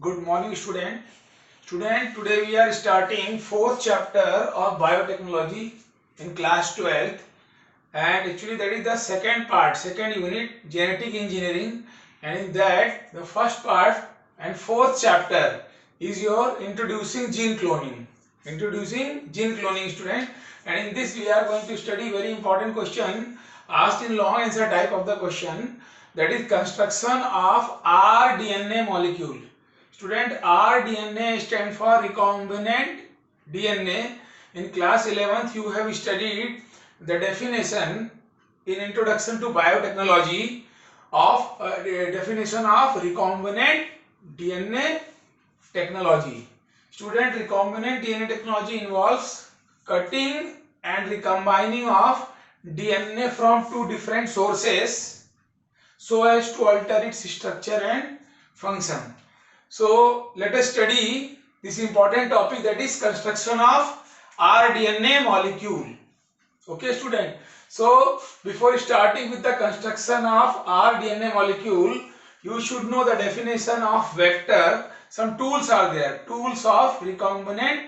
Good morning, student. Today we are starting fourth chapter of biotechnology in class 12th, and actually that is the second part, second unit, genetic engineering, and in that the first part and fourth chapter is your introducing gene cloning. Introducing gene cloning, student, and in this we are going to study very important question asked in long answer type of the question, that is construction of rDNA molecule. Student, rDNA stands for recombinant DNA. In class 11th you have studied the definition in introduction to biotechnology of definition of recombinant DNA technology. Student, recombinant DNA technology involves cutting and recombining of DNA from two different sources so as to alter its structure and function. So let us study this important topic, that is construction of rDNA molecule. Okay, student. So before starting with the construction of rDNA molecule, you should know the definition of vector. Some tools are there, tools of recombinant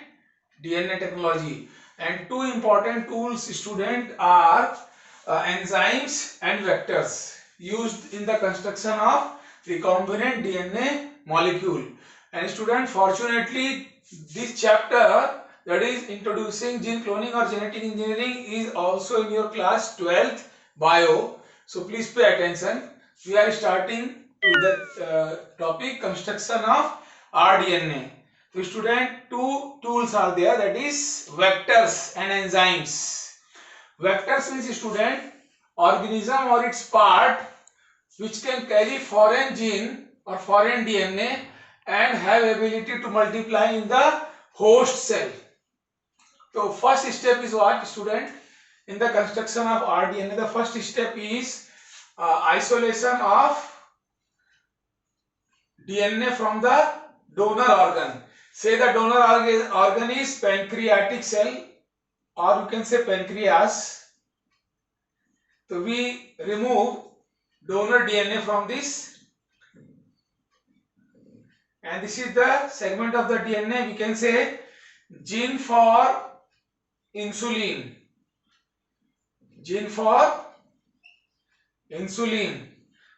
DNA technology, and two important tools, student, are enzymes and vectors used in the construction of recombinant DNA molecule. And student, fortunately this chapter, that is introducing gene cloning or genetic engineering, is also in your class 12th bio. So please pay attention. We are starting with the topic construction of rDNA. So student, two tools are there, that is vectors and enzymes. Vectors means, student, organism or its part which can carry foreign gene or foreign DNA and have ability to multiply in the host cell. So first step is what, student? In the construction of rDNA, the first step is isolation of DNA from the donor organ. Say the donor organ is pancreatic cell, or you can say pancreas. So we remove donor DNA from this, and this is the segment of the DNA, we can say gene for insulin. Gene for insulin.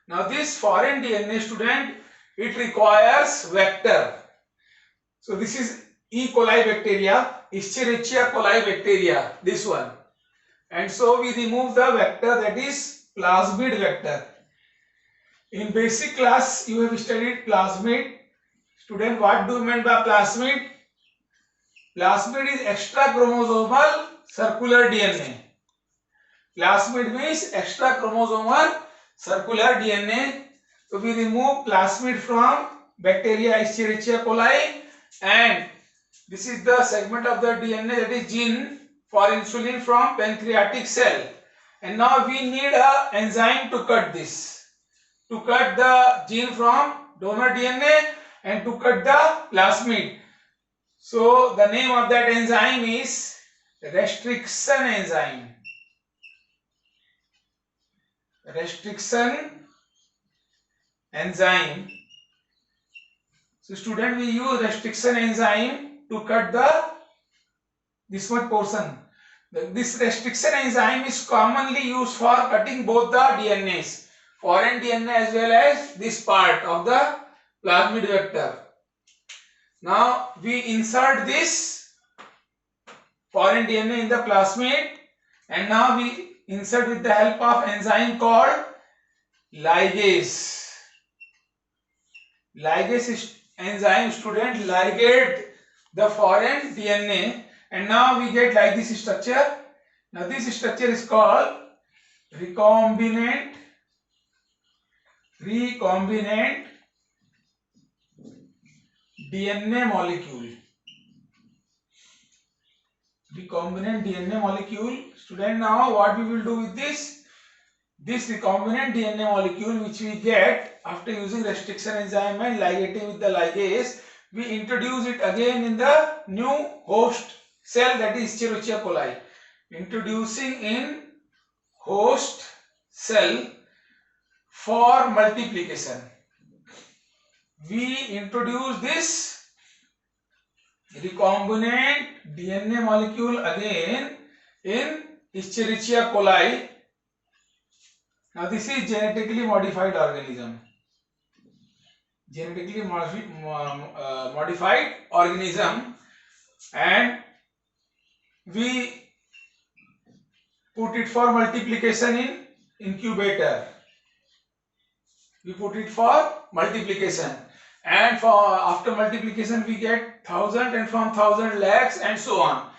Now this foreign DNA, student, it requires vector. So this is E. coli bacteria, Escherichia coli bacteria, this one. And so we remove the vector, that is plasmid vector. In basic class you have studied plasmid. Student, what do you mean by plasmid? Plasmid is extra chromosomal circular DNA. Plasmid means extra chromosomal circular DNA. So we remove plasmid from bacteria Escherichia coli, and this is the segment of the DNA, that is gene for insulin from pancreatic cell. And now we need a enzyme to cut this, to cut the gene from donor DNA and to cut the plasmid. So the name of that enzyme is restriction enzyme. Restriction enzyme. So student, we use restriction enzyme to cut this much portion. This restriction enzyme is commonly used for cutting both the DNAs, foreign DNA as well as this part of the plasmid vector. Now we insert this foreign DNA in the plasmid, and now we insert with the help of enzyme called ligase. Ligase enzyme, student, ligate the foreign DNA, and now we get like this structure. Now this structure is called recombinant DNA molecule. Recombinant DNA molecule. Student, now what we will do with this recombinant DNA molecule, which we get after using restriction enzyme and ligating with the ligase, we introduce it again in the new host cell, that is Escherichia coli. Introducing in host cell for multiplication. we introduce this recombinant DNA molecule again in Escherichia coli. Now this is genetically modified organism. Genetically modified organism, and we put it for multiplication in incubator. We put it for multiplication, and for after multiplication we get 1000, and from 1000 lakhs, and so on.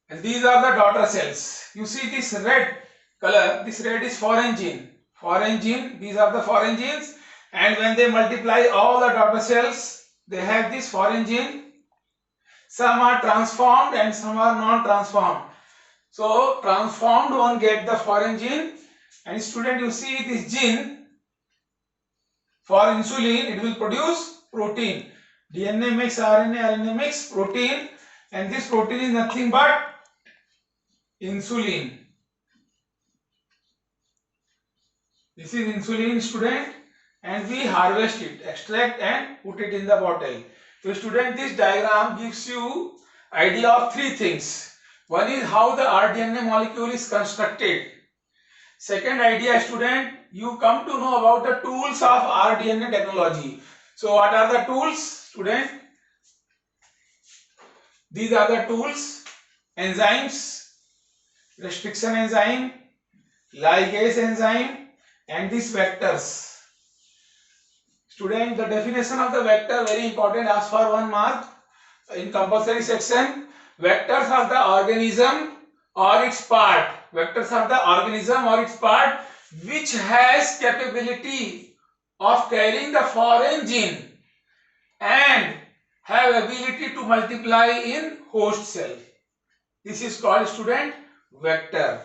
And these are the daughter cells. You see this red color, this red is foreign gene. Foreign gene, these are the foreign genes, and when they multiply all the daughter cells, they have this foreign gene. Some are transformed and some are non-transformed. So transformed one get the foreign gene, and student, you see this gene for insulin, it will produce protein. DNA makes RNA, RNA makes protein, and this protein is nothing but insulin. This is insulin, student, and we harvest it, extract and put it in the bottle. So student, this diagram gives you idea of three things. One is how the rDNA molecule is constructed. Second idea, student, you come to know about the tools of rDNA technology. So what are the tools, student? These are the tools: enzymes, restriction enzyme, ligase enzyme, and these vectors. Student, the definition of the vector very important, asked for 1 mark in compulsory section. Vectors are the organism or its part. Vectors are the organism or its part which has capability of carrying the foreign gene and have ability to multiply in host cell. This is called, student, vector.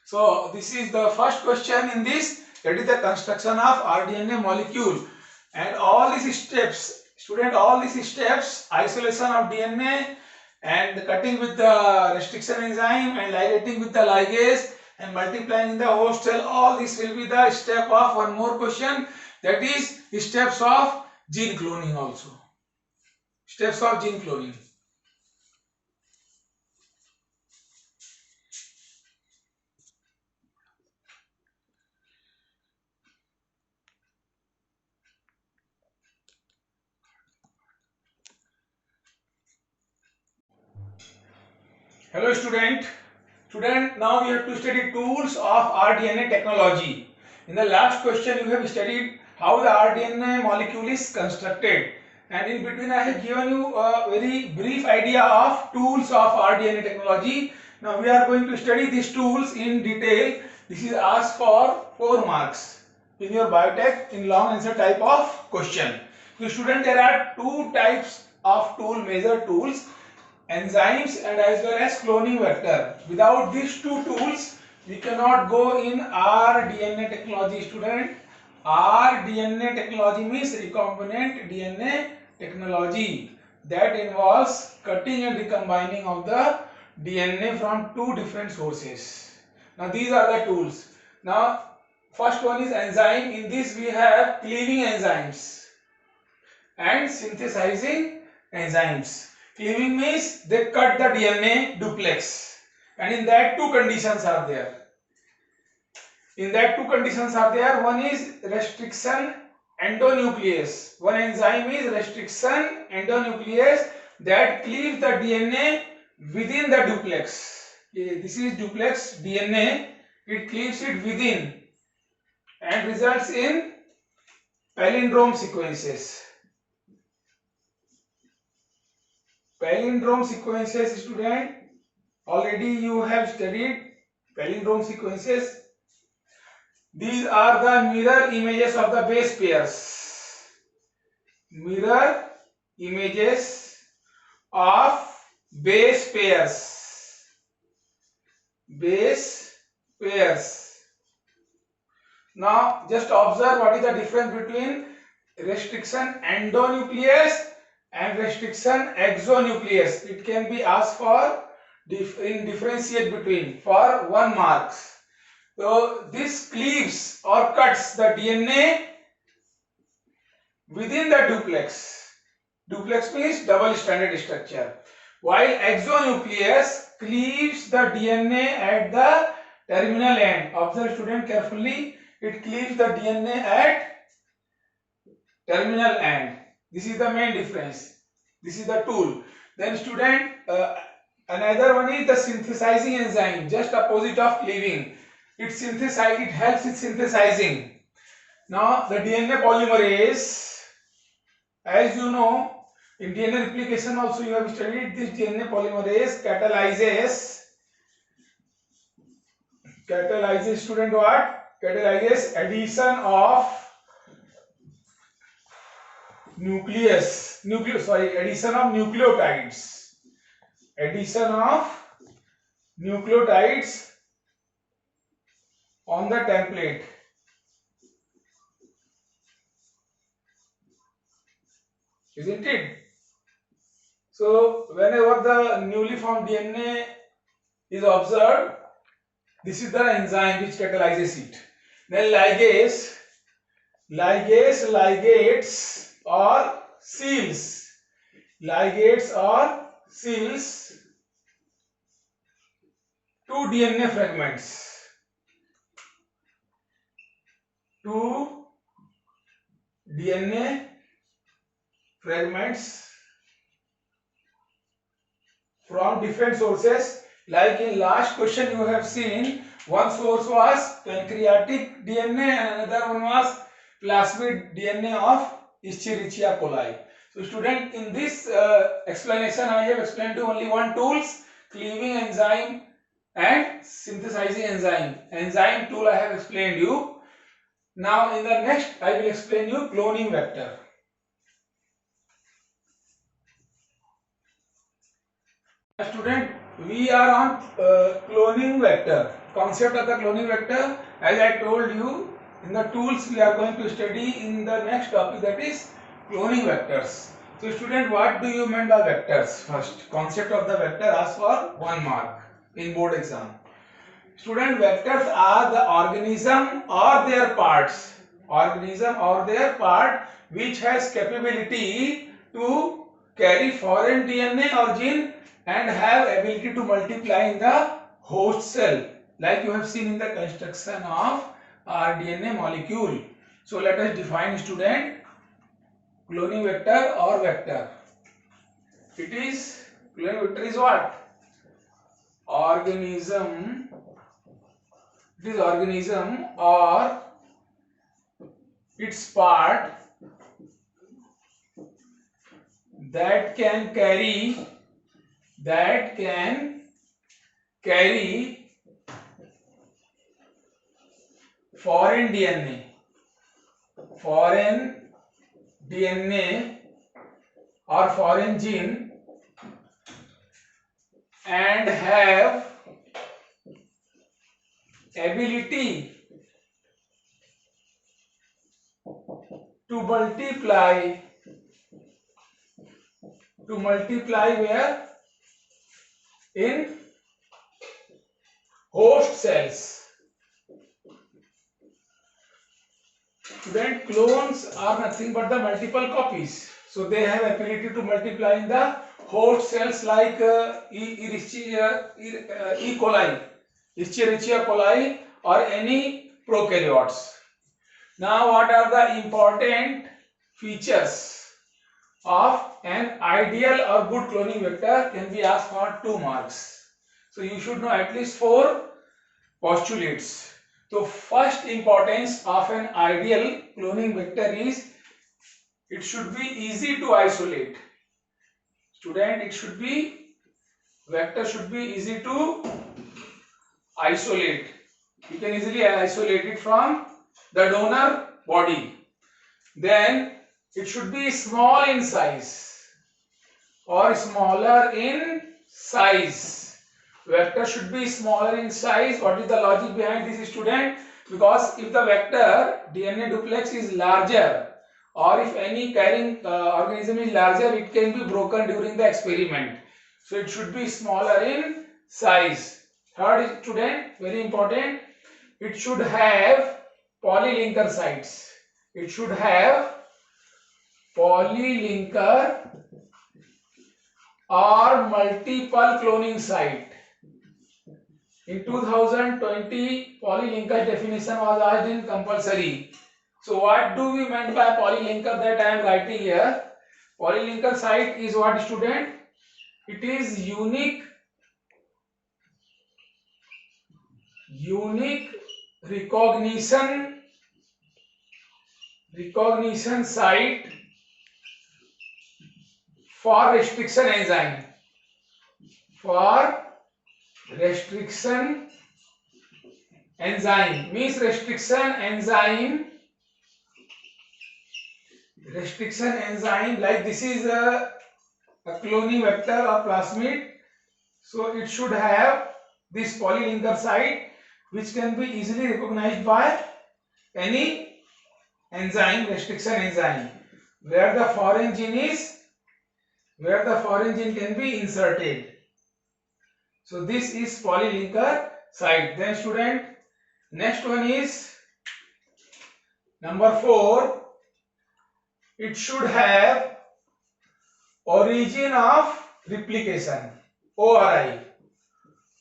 So this is the first question in this, that is the construction of rDNA molecule. And all these steps, student, all these steps, isolation of DNA and cutting with the restriction enzyme and ligating with the ligase and multiplying in the host cell, all this will be the step of one more question, that is steps of gene cloning also. Steps of gene cloning. Hello student. Student, now we have to study tools of rDNA technology. In the last question you have studied how the rDNA molecule is constructed, and in between I have given you a very brief idea of tools of rDNA technology. Now we are going to study these tools in detail. This is asked for 4 marks in your biotech in long answer type of question. So student, there are two types of tool, major tools: enzymes and as well as cloning vector. Without these two tools we cannot go in rDNA technology, student. rDNA technology means recombinant DNA technology, that involves cutting and recombining of the DNA from two different sources. Now these are the tools. Now first one is enzyme. In this we have cleaving enzymes and synthesizing enzymes. Cleaving means they cut the DNA duplex, and in that two conditions are there. One is restriction endonuclease. One enzyme is restriction endonuclease that cleaves the DNA within the duplex. This is duplex DNA. It cleaves it within and results in palindrome sequences. Palindrome sequences, student, already you have studied palindrome sequences. These are the mirror images of the base pairs. Mirror images of base pairs. Base pairs. Now just observe what is the difference between restriction endonuclease and restriction exonuclease. It can be asked for in differentiate between for 1 mark. So this cleaves or cuts the DNA within the duplex. Duplex means double stranded structure. While exonucleus cleaves the DNA at the terminal end. Observe student carefully. It cleaves the DNA at terminal end. This is the main difference. This is the tool. Then student, another one is the synthesizing enzyme, just opposite of cleaving. It helps in synthesizing. Now the DNA polymerase, as you know, in DNA replication also you have studied this. DNA polymerase catalyzes student what? Catalyzes addition of addition of nucleotides. Addition of nucleotides on the template. Isn't it? So whenever the newly formed DNA is observed, this is the enzyme which catalyzes it. Then ligates or seals. Ligates or seals two DNA fragments. Two DNA fragments from different sources. Like in last question you have seen, one source was pancreatic DNA and another one was plasmid DNA of Escherichia coli. So student, in this explanation I have explained to only one tools, cleaving enzyme and synthesizing enzyme. Enzyme tool I have explained you. Now in the next I will explain you cloning vector. Student, we are on cloning vector. Concept of the cloning vector, as I told you, in the tools we are going to study in the next topic, that is cloning vectors. So student, what do you mean by vectors? First, concept of the vector asks for 1 mark in board exam. Student, vectors are the organism or their parts. Organism or their part which has capability to carry foreign DNA or gene and have ability to multiply in the host cell, like you have seen in the construction of RDNA molecule. So let us define, student, cloning vector or vector. Cloning vector is what? Organism. It is organism or its part that can carry foreign DNA or foreign gene and have ability to multiply where? In host cells. Then clones are nothing but the multiple copies. So they have ability to multiply in the host cells like Escherichia coli or any prokaryotes. Now what are the important features of an ideal or good cloning vector? Can be asked for 2 marks. So you should know at least 4 postulates. So first importance of an ideal cloning vector is it should be easy to isolate. Student, vector should be easy to isolate. You can easily isolate it from the donor body. Then it should be small in size or smaller in size. Vector should be smaller in size. What is the logic behind this, student? Because if the vector DNA duplex is larger or if any carrying organism is larger, it can be broken during the experiment. So it should be smaller in size. Third, student, very important, it should have polylinker sites. It should have polylinker or multiple cloning site. In 2020, polylinker definition was asked in compulsory. So what do we mean by polylinker that I am writing here? Polylinker site is what, student? It is unique recognition site for restriction enzyme. For restriction enzyme means restriction enzyme like this is a cloning vector or plasmid, so it should have this polylinker site which can be easily recognized by any enzyme, restriction enzyme, where the foreign gene can be inserted. So this is polylinker site. Then student, next one is number 4. It should have origin of replication, ORI.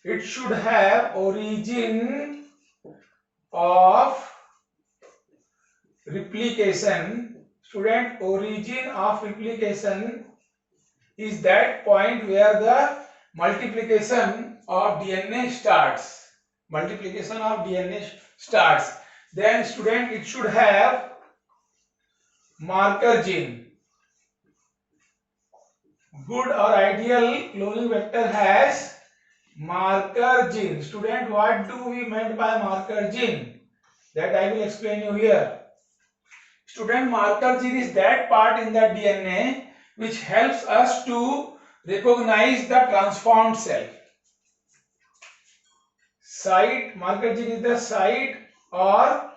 It should have origin of replication. Student, origin of replication is that point where the multiplication of DNA starts. Then student, it should have marker gene. Good or ideal cloning vector has marker gene. Student, what do we mean by marker gene? That I will explain you here. Student, marker gene is that part in the DNA which helps us to recognize the transformed cell. Site, marker gene is the site or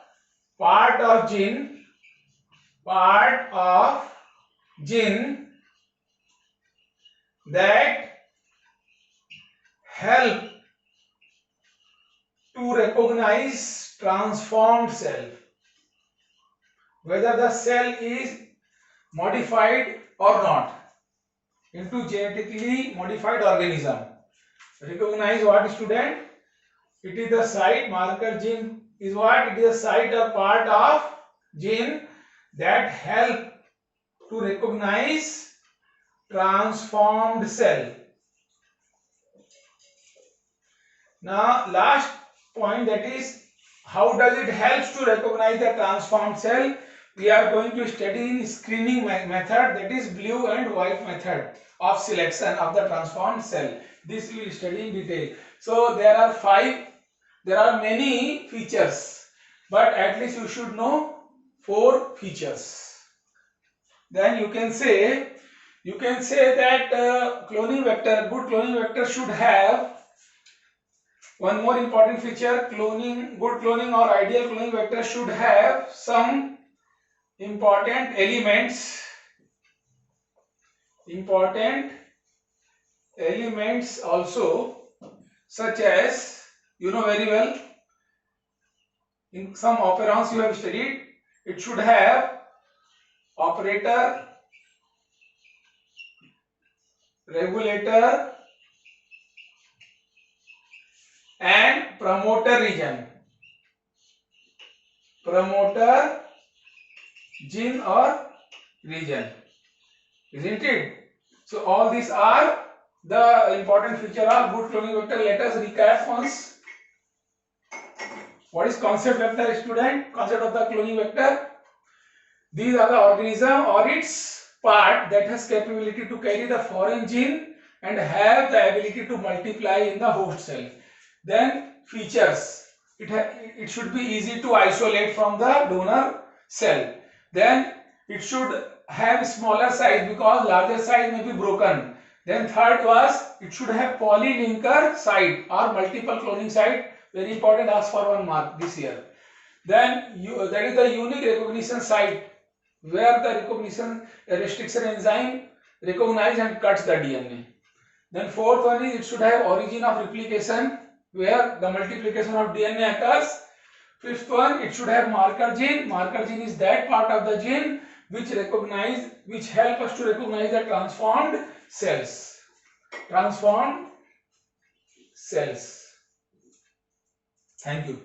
part of gene that help to recognize transformed cell, whether the cell is modified or not into genetically modified organism. Recognize what, student? It is the site, marker gene is what? It is a site or part of gene that help to recognize transformed cell. Now last point, that is how does it help to recognize the transformed cell? We are going to study in screening method, that is blue and white method of selection of the transformed cell. This we will study in detail. So there are many features, but at least you should know 4 features. Then you can say that cloning vector, good cloning vector should have one more important feature. Good cloning or ideal cloning vector should have some important elements also, such as, you know very well, in some operons you have studied, it should have operator, regulator and promoter region. Promoter gene or region, isn't it? So all these are the important feature of good cloning vector. Let us recap once. What is concept vector, student? Concept of the cloning vector. These are the organism or its part that has capability to carry the foreign gene and have the ability to multiply in the host cell. Then features. It should be easy to isolate from the donor cell. Then it should have smaller size because larger size may be broken. Then third was it should have polylinker site or multiple cloning site. Very important, ask for 1 mark this year. Then that is the unique recognition site where the restriction enzyme recognize and cuts the DNA. Then fourth one is it should have origin of replication where the multiplication of DNA occurs. Fifth one, it should have marker gene. Marker gene is that part of the gene which help us to recognize the transformed cells. Transformed cells. Thank you.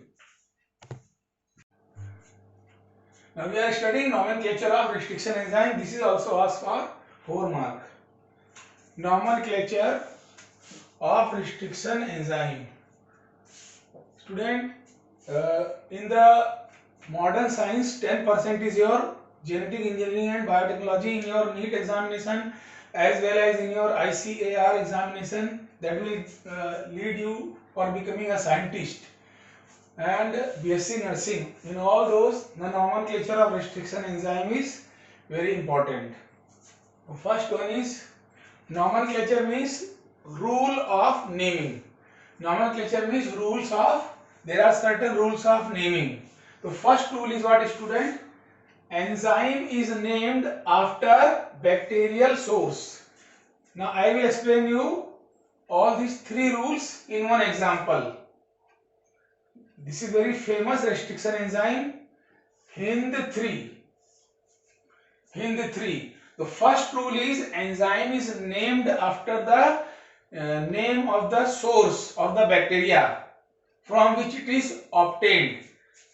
Now we are studying nomenclature of restriction enzyme. This is also asked for 4 mark. Nomenclature of restriction enzyme. Student, in the modern science, 10% is your genetic engineering and biotechnology in your NEET examination as well as in your ICAR examination, that will lead you for becoming a scientist, and BSc nursing. In all those, the nomenclature of restriction enzyme is very important. First one is nomenclature means rule of naming. Nomenclature means rules of, there are certain rules of naming. The first rule is what, student? Enzyme is named after bacterial source. Now I will explain you all these 3 rules in one example. This is very famous restriction enzyme, HindIII. HindIII. The first rule is enzyme is named after the name of the source of the bacteria from which it is obtained.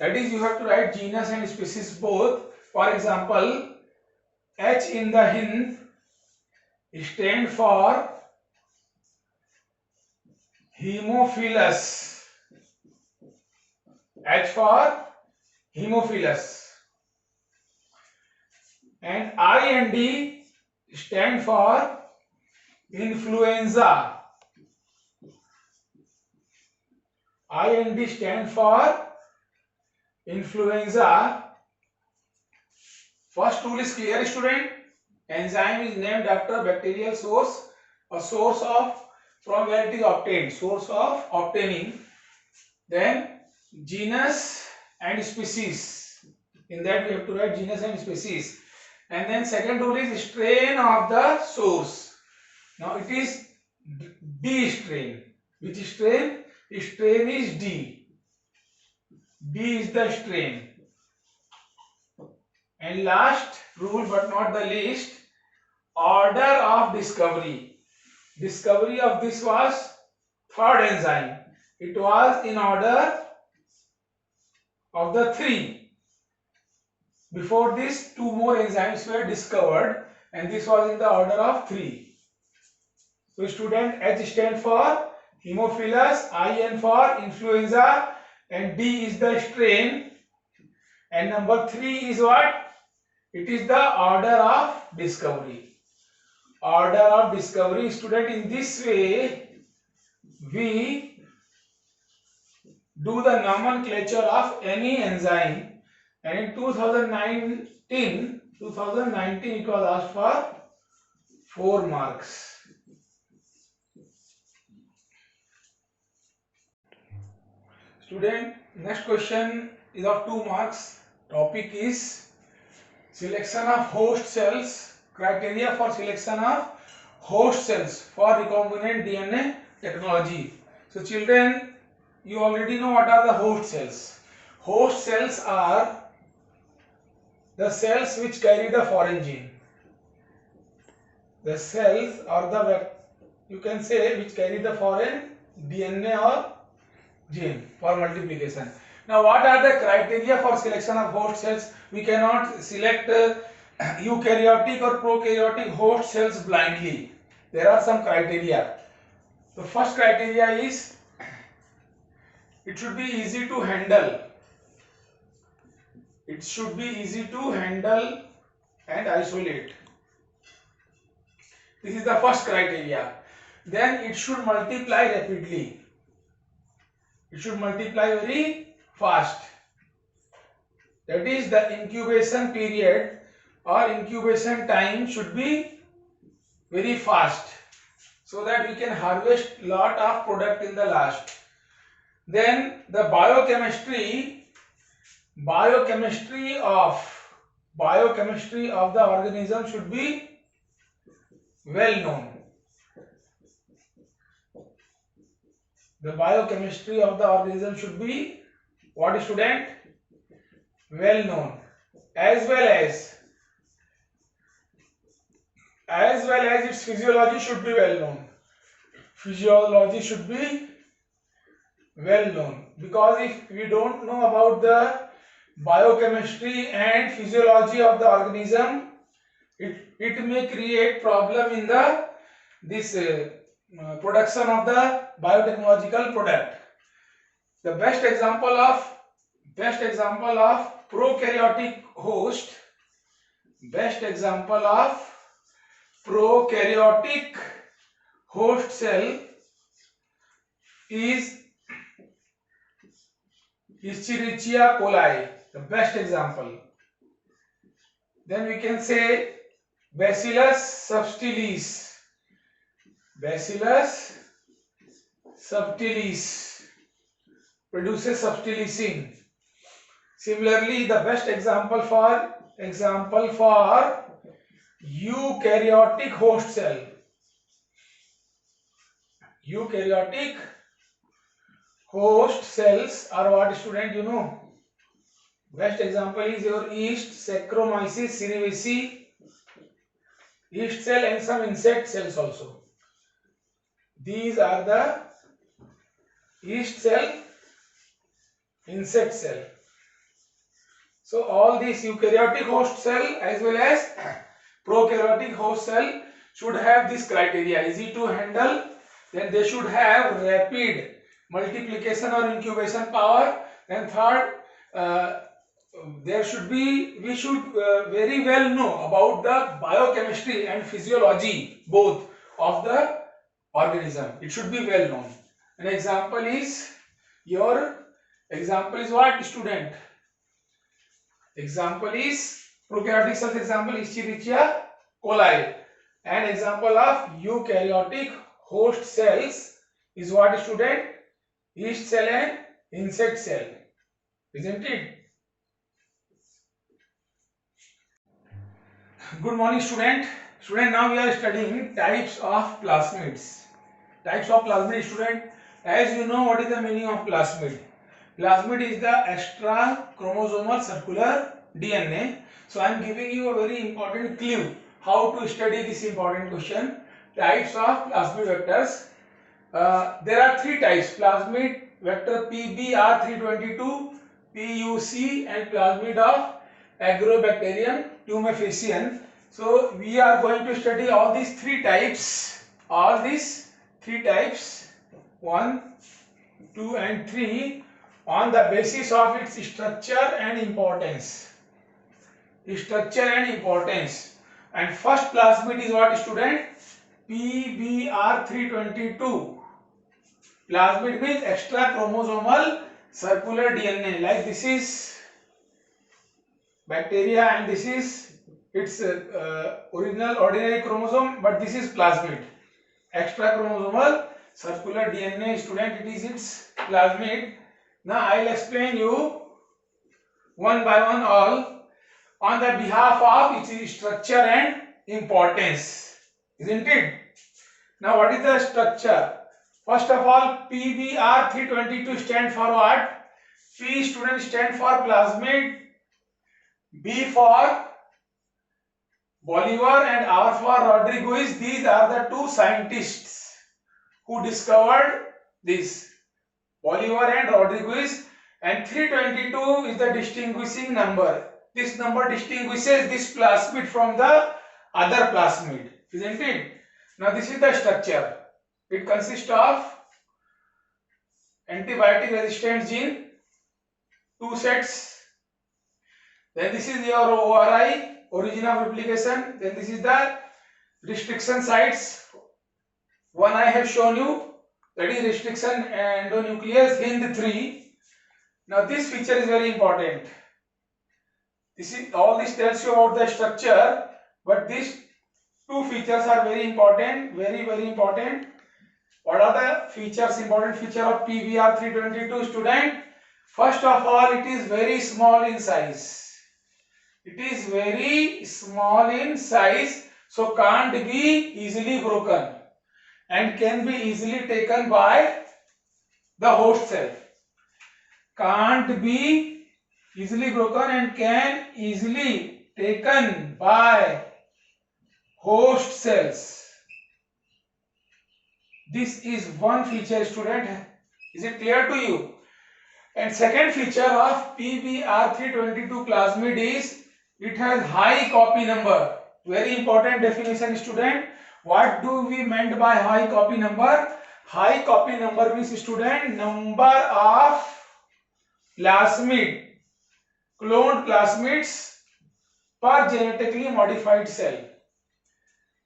That is, you have to write genus and species both. For example, H in the Hind stand for Haemophilus. H for Haemophilus. And I and D stand for influenza. I and D stand for influenza. First rule is clear, student. Enzyme is named after bacterial source, a source of from where it is obtained, source of obtaining. Then genus and species. In that we have to write genus and species. And then second rule is strain of the source. Now it is D strain. Which strain? Strain is D. D is the strain. And last rule but not the least, order of discovery. Discovery of this was third enzyme. It was in order of the 3. Before this, 2 more enzymes were discovered and this was in the order of 3. So student, H stand for Haemophilus, IN for influenza, and D is the strain, and number 3 is what? It is the order of discovery. Order of discovery, student, in this way we do the nomenclature of any enzyme, and in 2019 it was asked for 4 marks. Student, next question is of 2 marks. Topic is selection of host cells, criteria for selection of host cells for recombinant DNA technology. So children, you already know what are the host cells. Host cells are the cells which carry the foreign gene. The cells or the, you can say, which carry the foreign DNA or gene for multiplication. Now what are the criteria for selection of host cells? We cannot select eukaryotic or prokaryotic host cells blindly. There are some criteria. The first criteria is it should be easy to handle. It should be easy to handle and isolate. This is the first criteria. Then it should multiply rapidly. It should multiply very fast. That is, the incubation period or incubation time should be very fast, so that we can harvest lot of product in the last. Then the biochemistry of the organism should be well known. The biochemistry of the organism should be what, student? Well known. As well as as well as its physiology should be well known. Physiology should be well known, because if we don't know about the biochemistry and physiology of the organism, it may create problem in the this production of the biotechnological product. The best example of prokaryotic host, best example of prokaryotic host cell is Escherichia coli, the best example. Then we can say Bacillus subtilis. Bacillus subtilis produces subtilicin. Similarly, the best example for eukaryotic host cell. Eukaryotic host cells are what, student, you know? Best example is your yeast, Saccharomyces cerevisiae, yeast cell, and some insect cells also. These are the yeast cell, insect cell. So all these eukaryotic host cell as well as prokaryotic host cell should have this criteria: easy to handle, then they should have rapid multiplication or incubation power, and third, we should very well know about the biochemistry and physiology both of the organism. It should be well known. An example is what, student? Example is prokaryotic cells. Example is Escherichia coli. An example of eukaryotic host cells is what, student? Yeast cell and insect cell. Isn't it? Good morning, student. Student, now we are studying types of plasmids. Types of plasmid, student. As you know, what is the meaning of plasmid? Plasmid is the extra chromosomal circular DNA. So I am giving you a very important clue how to study this important question. Types of plasmid vectors. There are three types: plasmid vector PBr322, PUC, and plasmid of Agrobacterium tumefaciens. So we are going to study all these three types. 1, 2, and 3 on the basis of its structure and importance. And first plasmid is what, student? PBr322. Plasmid means extra chromosomal circular DNA. Like this is bacteria and this is its original ordinary chromosome, but this is plasmid. Extra chromosomal circular DNA, student, it is its plasmid. Now I will explain you one by one all on the behalf of its structure and importance. Isn't it? Now what is the structure? First of all, PBr322 stand for what? P, student, stand for plasmid, B for Bolivar, and R for Rodriguez. These are the two scientists who discovered this, Bolivar and Rodriguez, and 322 is the distinguishing number. This number distinguishes this plasmid from the other plasmid, isn't it? Now this is the structure. It consists of antibiotic resistant gene, 2 sets. Then this is your ORI, origin of replication. Then this is the restriction sites. One I have shown you, that is restriction endonuclease HIND3. Now this feature is very important. All this tells you about the structure, but these two features are very important, very important. What are the features, important feature of PBr322, student? First of all, it is very small in size. It is very small in size, so can't be easily broken and can be easily taken by the host cell. Can't be easily broken and can easily taken by host cells. This is one feature, student. Is it clear to you? And second feature of PBr322 plasmid is it has high copy number. Very important definition, student. What do we meant by high copy number? High copy number means, student, number of plasmid, cloned plasmids per genetically modified cell.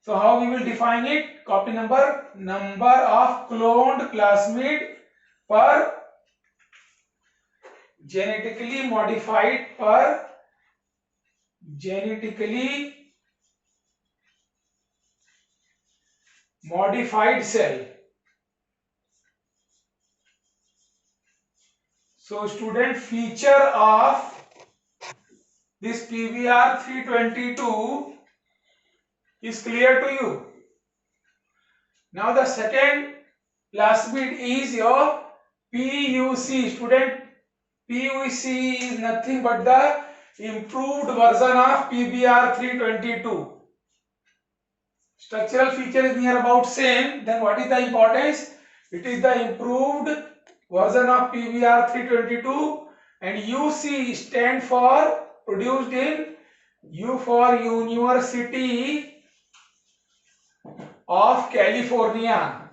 So how we will define it? Copy number, number of cloned plasmid per genetically modified cell. So student, feature of this PBr322 is clear to you. Now the second plasmid is your PUC. Student, PUC is nothing but the improved version of PBr322. Structural feature is near about same. Then what is the importance? It is the improved version of PBr322, and UC stand for produced in U for University of California.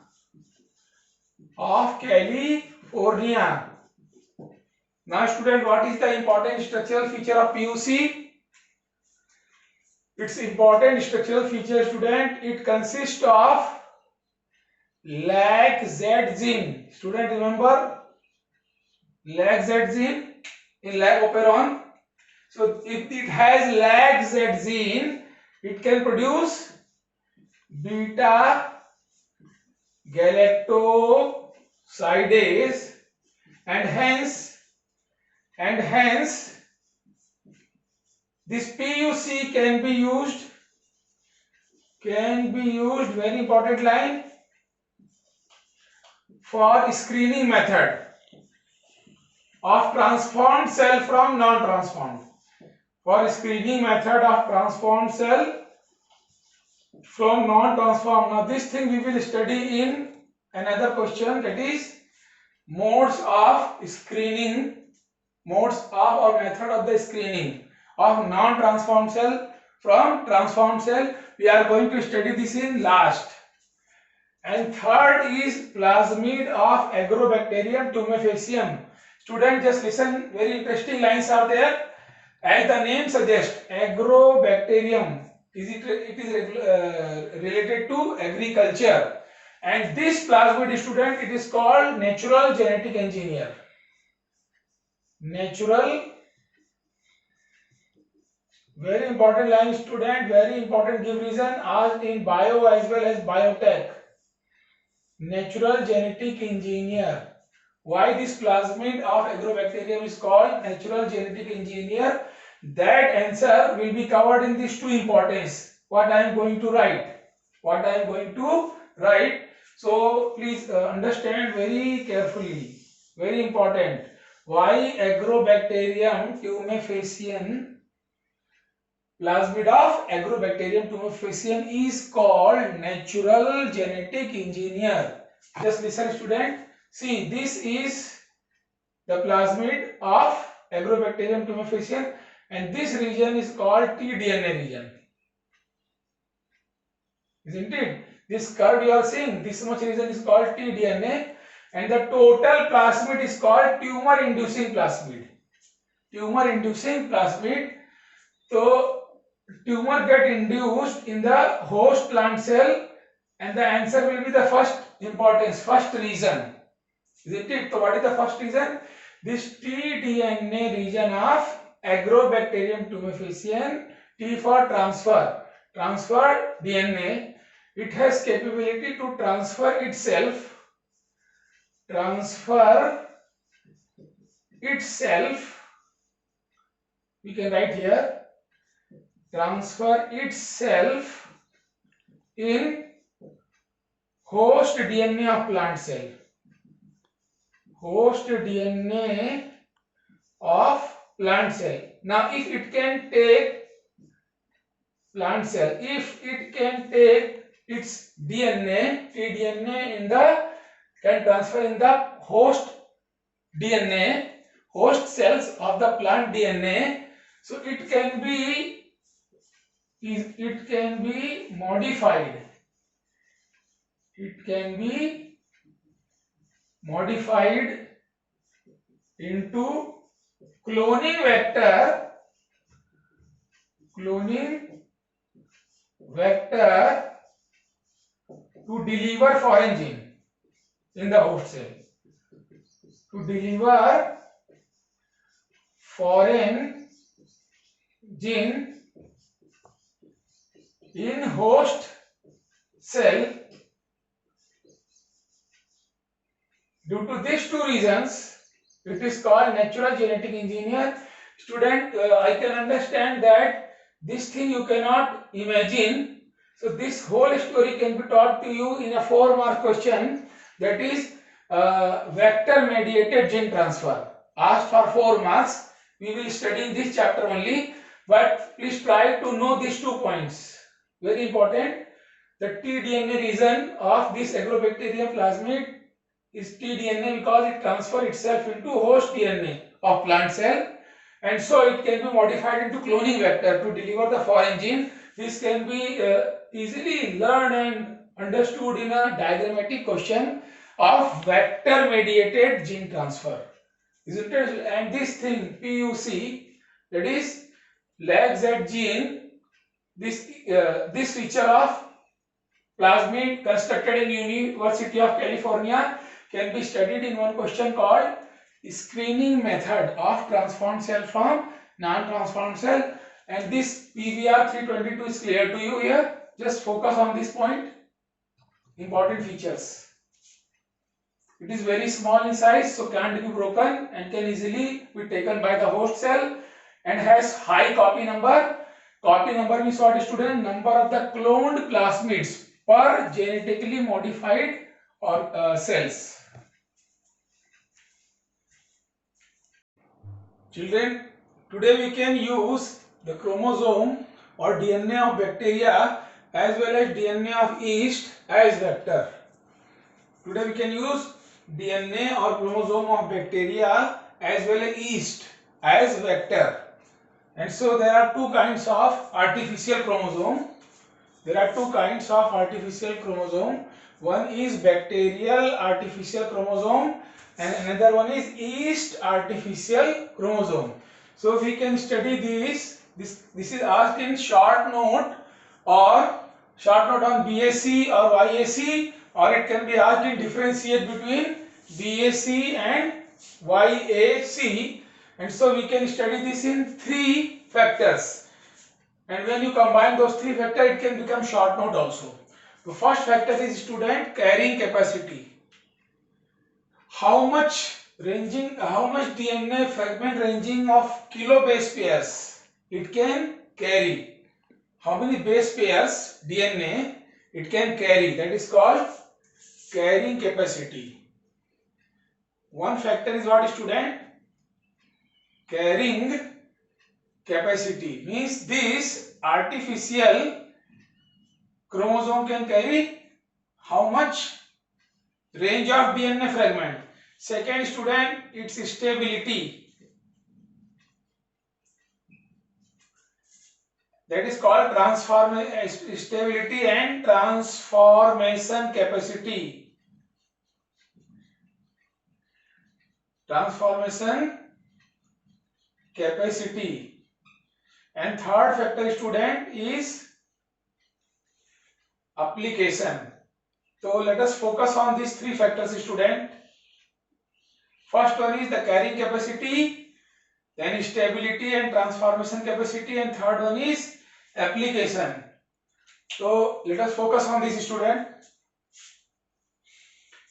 Now student, what is the important structural feature of PUC? Its important structural feature, student, it consists of LAG-Z gene. Student, remember LAG-Z gene in lag operon. So if it has LAG-Z gene, it can produce beta galactosidase, and hence this PUC can be used, very important line, for screening method of transformed cell from non-transformed. For screening method of transformed cell from non-transformed. Now this thing we will study in another question, that is modes of screening, or method of the screening of non-transformed cell from transformed cell. We are going to study this in last. And third is plasmid of Agrobacterium tumefacium. Student, just listen, very interesting lines are there. As the name suggests, Agrobacterium, it is related to agriculture, and this plasmid, student, it is called natural genetic engineer. Natural, very important line, student, very important, give reason, asked in bio as well as biotech. Natural genetic engineer. Why this plasmid of Agrobacterium is called natural genetic engineer? That answer will be covered in these two importance. What I am going to write. So please understand very carefully. Very important. Why Agrobacterium tumefacium, plasmid of Agrobacterium tumefacium is called natural genetic engineer. Just listen, student. See, this is the plasmid of Agrobacterium tumefacium, and this region is called tDNA region. Isn't it? This curve you are seeing, this much region is called tDNA, and the total plasmid is called tumor inducing plasmid. So tumor get induced in the host plant cell, and the answer will be the first region. Isn't it? So what is the first region? This tDNA region of Agrobacterium tumefacium. T for transfer DNA. It has capability to transfer itself. We can write here, transfer itself in host DNA of plant cell. Now if it can take plant cell. If it can take its DNA, tDNA in the can transfer in the host DNA, host cells of the plant DNA, so it can be modified. It can be modified into cloning vector to deliver foreign gene in the host cell. To deliver foreign gene in host cell. Due to these two reasons, it is called natural genetic engineer. Student, I can understand that this thing you cannot imagine. So this whole story can be taught to you in a 4-mark question, that is vector mediated gene transfer. Asked for 4 marks. We will study in this chapter only, but please try to know these 2 points. Very important. The tDNA region of this Agrobacterium plasmid is tDNA because it transfers itself into host DNA of plant cell, and so it can be modified into cloning vector to deliver the foreign gene. This can be easily learned and understood in a diagrammatic question of vector mediated gene transfer, isn't it? And this thing PUC, that is lag Z gene, this feature of plasmid constructed in University of California can be studied in one question called screening method of transformed cell from non-transformed cell, and this PBR 322 is clear to you here. Just focus on this point. Important features. It is very small in size, so can't be broken and can easily be taken by the host cell, and has high copy number. Copy number means what, student? Number of the cloned plasmids per genetically modified or cells. Children, today we can use the chromosome or DNA of bacteria as well as DNA of yeast as vector. Today we can use DNA or chromosome of bacteria as well as yeast as vector. And so there are 2 kinds of artificial chromosome. One is bacterial artificial chromosome and another one is yeast artificial chromosome. So we can study this is asked in short note on BSc or YAC, or it can be asked in differentiate between BSc and YAC, and so we can study this in 3 factors, and when you combine those 3 factors it can become short note also. The first factor is, student, carrying capacity. How much DNA fragment ranging of kilo base pairs it can carry. How many base pairs DNA it can carry, that is called carrying capacity. One factor is what, student? Carrying capacity means this artificial chromosome can carry how much range of DNA fragment. Second, student, its stability, that is called stability and transformation capacity. And third factor, student, is application. So let us focus on these 3 factors, student. First one is the carrying capacity, then stability and transformation capacity, and third one is application. So let us focus on this, student.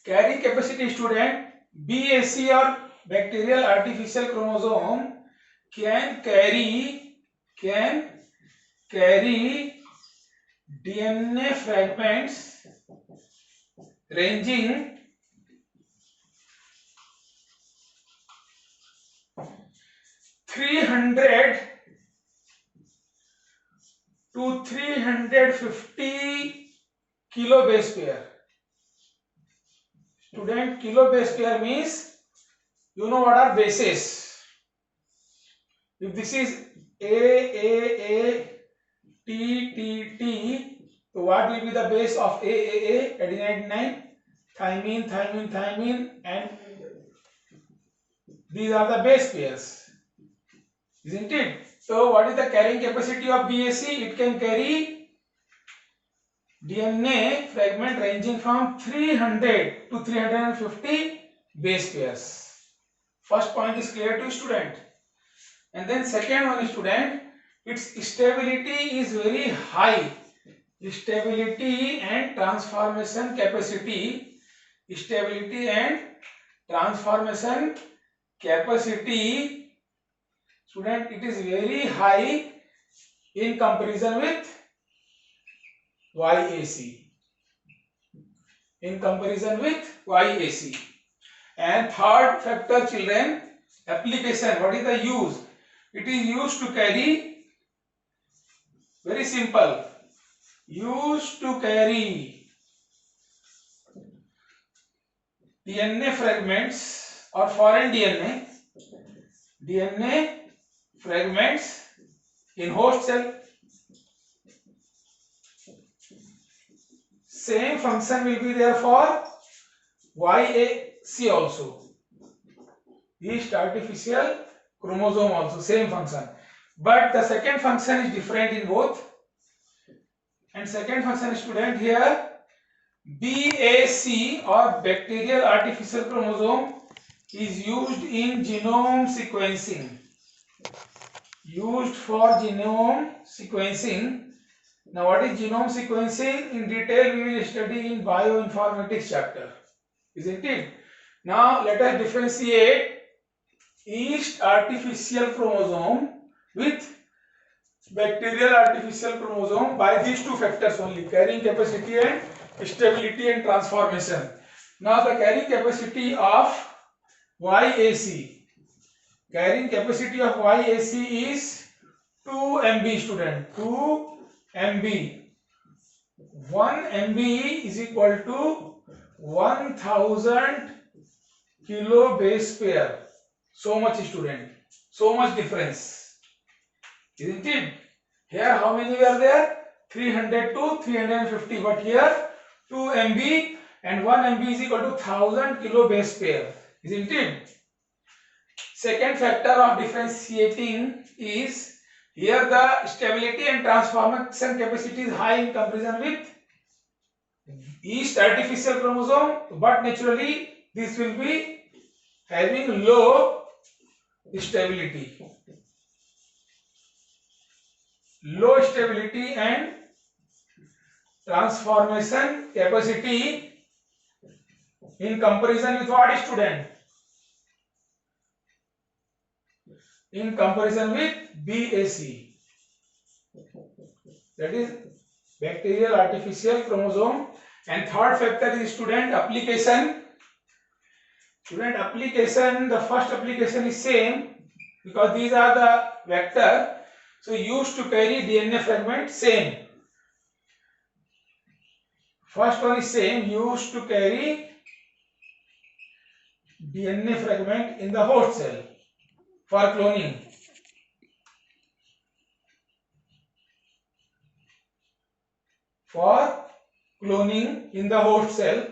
Carrying capacity, student, BAC or bacterial artificial chromosome can carry DNA fragments ranging 300 to 350 kilo base pair. Student, kilo base pair means, you know what are bases. If this is A, T, so what will be the base of A, adenine 9, thymine, and these are the base pairs, isn't it? So what is the carrying capacity of BAC? It can carry DNA fragment ranging from 300 to 350 base pairs. First point is clear to student. And then second one, student, its stability is very high. Stability and transformation capacity. Stability and transformation capacity, student, it is very high in comparison with YAC. In comparison with YAC. And third factor, children, application. What is the use? It is used to carry, very simple, used to carry DNA fragments or foreign DNA fragments in host cell. Same function will be there for YAC also. Yeast artificial chromosome also, same function. But the second function is different in both. And second function, student, here BAC or bacterial artificial chromosome is used in genome sequencing. Used for genome sequencing. Now what is genome sequencing? In detail we will study in bioinformatics chapter, isn't it? Now let us differentiate yeast artificial chromosome with bacterial artificial chromosome by these two factors only, carrying capacity and stability and transformation. Now the carrying capacity of YAC, is 2 MB, student, 2 MB. 1 MB is equal to 1000 kilo base pair. So much, student, so much difference, isn't it? Here how many were there? 300 to 350, but here 2 MB and 1 MB is equal to 1000 kilo base pair, isn't it? Second factor of differentiating is, here the stability and transformation capacity is high in comparison with yeast artificial chromosome, but naturally this will be having low stability. Low stability and transformation capacity in comparison with what, student? In comparison with BAC, that is bacterial artificial chromosome. And third factor is, student, application. Student, application, the first application is same because these are the vector. So used to carry DNA fragment, same. First one is same, used to carry DNA fragment in the host cell for cloning. For cloning in the host cell.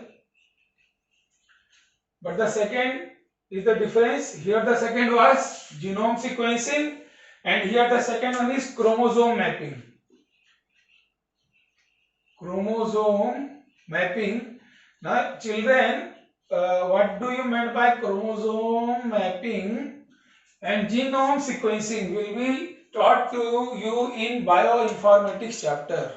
But the second is the difference. Here the second was genome sequencing, and here the second one is chromosome mapping. Chromosome mapping. Now children, what do you mean by chromosome mapping and genome sequencing will be taught to you in bioinformatics chapter.